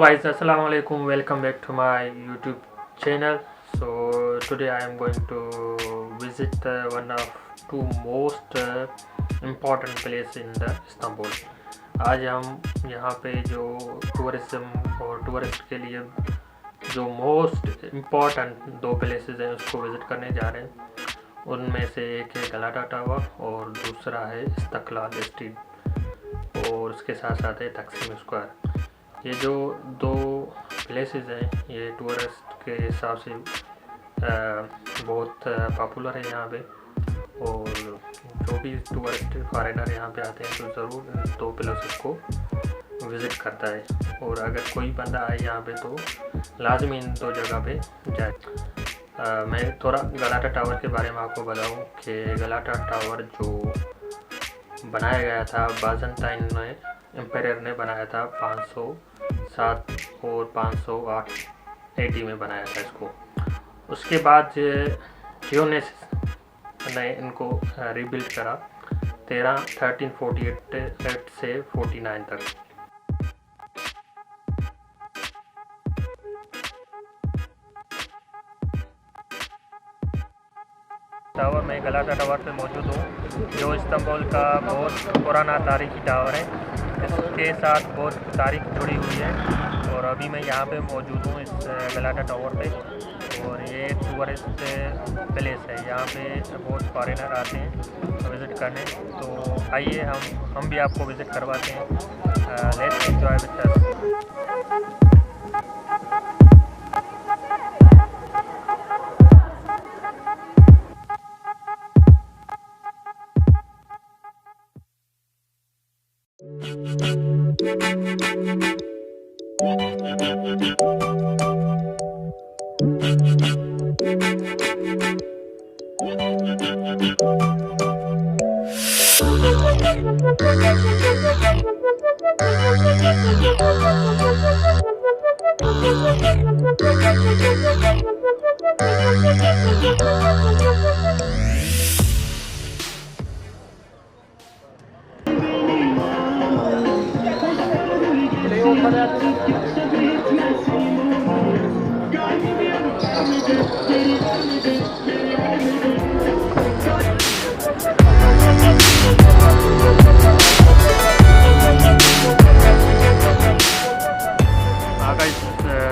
guys, assalamu alaikum. Welcome back to my YouTube channel. So today I am going to visit one of two most important place in the Istanbul. आज हम यहाँ पे जो tourism और tourist के लिए जो मोस्ट इम्पॉर्टेंट दो प्लेसेस हैं उसको विज़िट करने जा रहे हैं। उनमें से एक है गलाटा टावर और दूसरा है इस्तिक्लाल स्ट्रीट और उसके साथ साथ है तकसीम स्क्वायर। ये जो दो प्लेसेस हैं ये टूरिस्ट के हिसाब से बहुत पॉपुलर है यहाँ पे, और जो भी टूरिस्ट फॉरेनर यहाँ पे आते हैं तो ज़रूर इन दो प्लेसेस को विज़िट करता है। और अगर कोई बंदा आए यहाँ पे तो लाजमी इन दो जगह पे जाए। मैं थोड़ा गलाटा टावर के बारे में आपको बताऊँ कि गलाटा टावर जो बनाया गया था बाज़ंटाइन एम्पायर ने बनाया था 507 और 508 AD में बनाया था इसको। उसके बाद यूनेस ने इनको रिबिल्ड करा 1348 से 49 तक। टावर में गलाटा टावर पे मौजूद हूँ जो इस्तांबुल का बहुत पुराना तारीखी टावर है। इसके साथ बहुत तारीख जुड़ी हुई है और अभी मैं यहाँ पे मौजूद हूँ इस गलाटा टावर पे। और ये टूरिस्ट प्लेस है, यहाँ पे बहुत फॉरेनर आते हैं विज़िट करने। तो आइए हम भी आपको विज़िट करवाते हैं। Let's enjoy with us.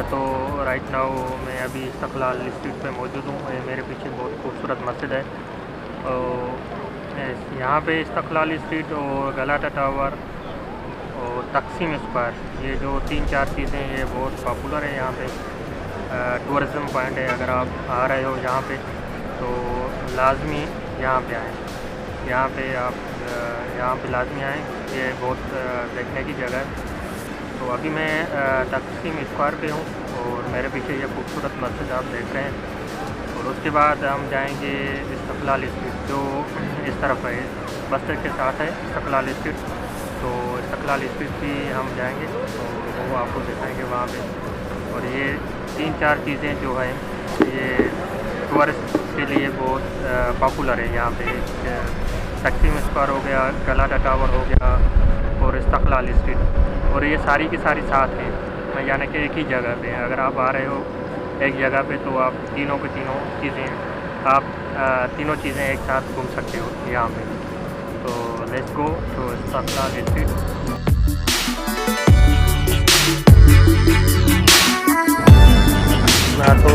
तो राइट नाउ मैं अभी इस्तिक्लाल स्ट्रीट पे मौजूद हूँ। मेरे पीछे बहुत खूबसूरत मस्जिद है। यहाँ पे इस्तिक्लाल स्ट्रीट और गलाटा टावर और तकसीम स्क्वायर ये जो 3-4 चीज़ें ये बहुत पॉपुलर है यहाँ पे। टूरिज़म पॉइंट है, अगर आप आ रहे हो यहाँ पे तो लाजमी यहाँ पे आएँ। यहाँ पे लाजमी आएँ, ये बहुत देखने की जगह है। तो अभी मैं तकसीम स्क्वायर पे हूँ और मेरे पीछे ये खूबसूरत मस्जिद आप देख रहे हैं। और उसके बाद हम जाएंगे इस्तिक्लाल स्ट्रीट जो इस तरफ है, बस्तर के साथ है इस्तिक्लाल स्ट्रीट। तो इस्तिक्लाल स्ट्रीट भी हम जाएंगे तो वो आपको दिखाएंगे वहाँ पे। और ये 3-4 चीज़ें जो हैं ये टूरिस्ट के लिए बहुत पॉपुलर है यहाँ पे। तकसीम स्क्वायर हो गया, गलाटा टावर हो गया और इस्तिक्लाल स्ट्रीट, और ये सारी की सारी साथ हैं, यानी कि एक ही जगह पे। अगर आप आ रहे हो एक जगह पे तो आप तीनों चीज़ें एक साथ घूम सकते हो यहाँ पे। तो लेट्स गो टू इस्तिक्लाल स्ट्रीट। तो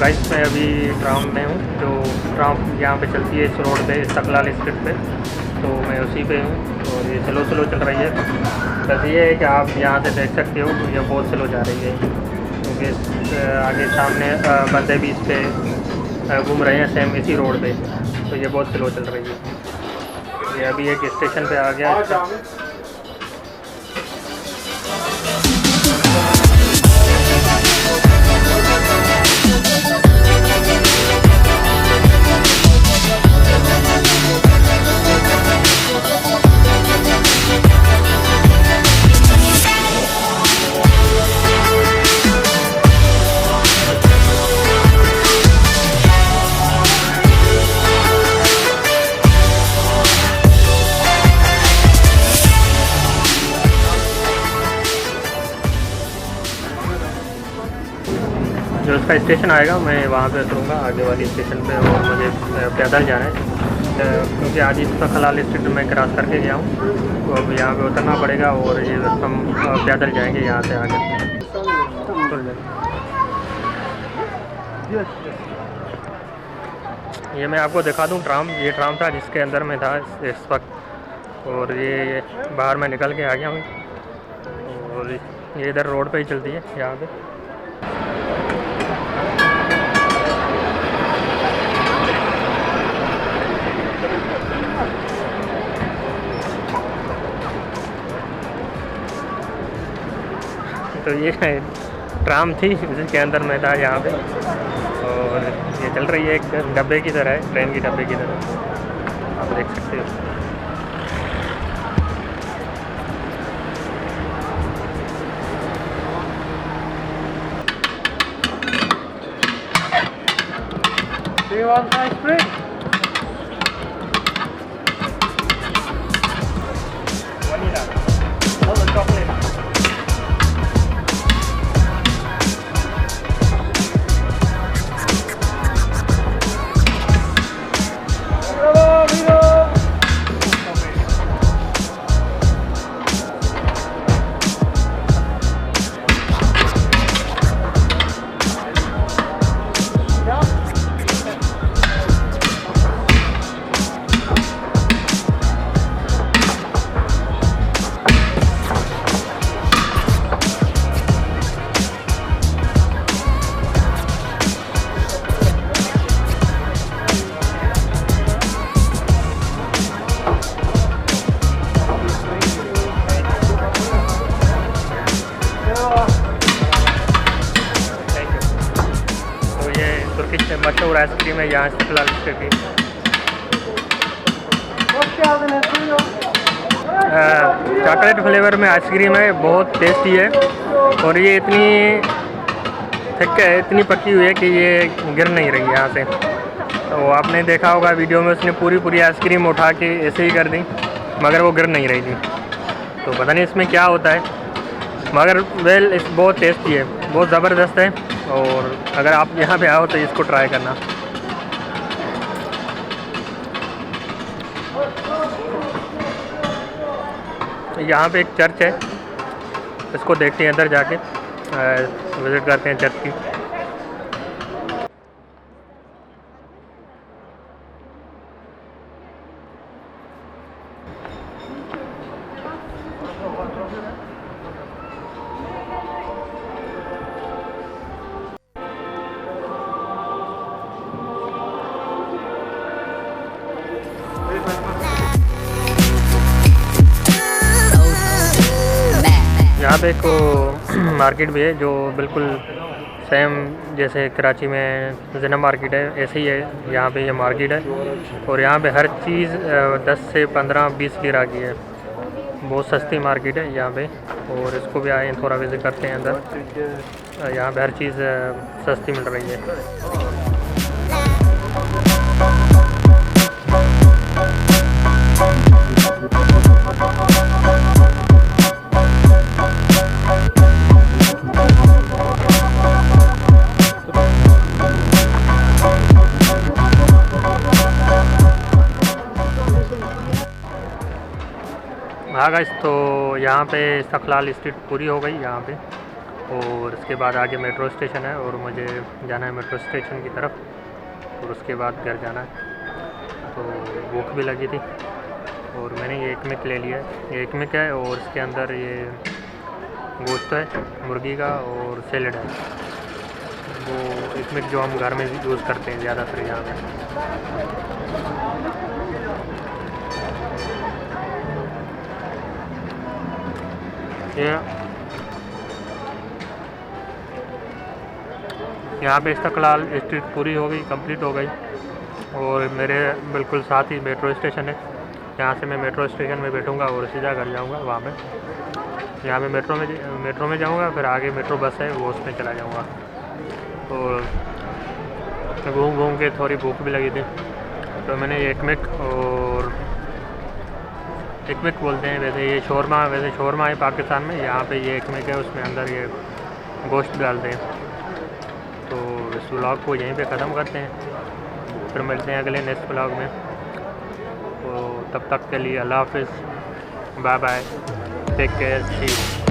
गाइस मैं अभी ट्राम में हूँ, जो ट्राम यहाँ पे चलती है इस रोड पे इस्तिक्लाल स्ट्रीट पे, तो मैं उसी पे हूँ। और ये स्लो चल रही है। बस ये है कि आप यहाँ से देख सकते हो ये बहुत स्लो जा रही है, क्योंकि आगे सामने बंदे भी इस पे घूम रहे हैं सेम इसी रोड पे, तो ये बहुत स्लो चल रही है। ये अभी एक स्टेशन पे आ गया। इसका स्टेशन आएगा, मैं वहाँ पे उतरूँगा आगे वाली स्टेशन पे, और मुझे पैदल जाना है क्योंकि आज इस्तिक्लाल स्ट्रीट में क्रॉस करके गया हूँ, तो अब यहाँ पे उतरना पड़ेगा और ये हम पैदल जाएंगे यहाँ से आगे। ये मैं आपको दिखा दूँ ट्राम, ये ट्राम था जिसके अंदर में था इस वक्त, और ये बाहर मैं निकल के आ गया हूँ, और ये इधर रोड पे ही चलती है यहाँ पे। तो ये ट्राम थी जिसके अंदर मैं था यहाँ पे, और ये चल रही है एक डब्बे की तरह है, ट्रेन की डब्बे की तरह, आप देख सकते हो। Do you want ice cream? Vanilla. No, the chocolate. मशहूर आइसक्रीम है यहाँ इस्तिक्लाल स्ट्रीट की। चॉकलेट फ्लेवर में आइसक्रीम है, बहुत टेस्टी है, और ये इतनी थिक है, इतनी पकी हुई है कि ये गिर नहीं रही यहाँ से। तो आपने देखा होगा वीडियो में, उसने पूरी आइसक्रीम उठा के ऐसे ही कर दी, मगर वो गिर नहीं रही थी। तो पता नहीं इसमें क्या होता है, मगर वेल बहुत टेस्टी है, बहुत ज़बरदस्त है, और अगर आप यहाँ पे आओ तो इसको ट्राई करना। यहाँ पे एक चर्च है, इसको देखते हैं, अंदर जाके विज़िट करते हैं चर्च की। यहाँ पे एक मार्केट भी है जो बिल्कुल सेम जैसे कराची में जिना मार्केट है, ऐसे ही है यहाँ पे ये मार्केट है, और यहाँ पे हर चीज़ 10 से 15-20 लिरा की है, बहुत सस्ती मार्केट है यहाँ पे। और इसको भी आए थोड़ा विज़िट करते हैं अंदर, यहाँ पे हर चीज़ सस्ती मिल रही है। हाँ गाइस, तो यहाँ पे इस्तिक्लाल स्ट्रीट पूरी हो गई यहाँ पे, और इसके बाद आगे मेट्रो स्टेशन है, और मुझे जाना है मेट्रो स्टेशन की तरफ, और उसके बाद घर जाना है। तो भूख भी लगी थी, और मैंने ये एक मिक ले लिया है, ये एक मिक है, और इसके अंदर ये गोश्त है मुर्गी का, और सैलेड है, वो एक मिक जो हम घर में यूज़ करते हैं ज़्यादातर यहाँ पे। यहाँ पे इस्तिक्लाल स्ट्रीट पूरी हो गई, कंप्लीट हो गई, और मेरे बिल्कुल साथ ही मेट्रो स्टेशन है। यहाँ से मैं मेट्रो स्टेशन में बैठूँगा और सीधा घर जाऊँगा वहाँ पे। यहाँ पे मेट्रो में जाऊँगा, फिर आगे मेट्रो बस है वो उसमें चला जाऊँगा। और घूम के थोड़ी भूख भी लगी थी, तो मैंने एक मिक और एक मिक बोलते हैं वैसे ये शोरमा, वैसे शोरमा है पाकिस्तान में, यहाँ पे ये एक मिक है, उसमें अंदर ये गोश्त डालते हैं। तो इस व्लॉग को यहीं पे ख़त्म करते हैं, फिर मिलते हैं अगले नेक्स्ट व्लॉग में। तो तब तक के लिए अल्लाह हाफिज़, bye bye, take care, see you.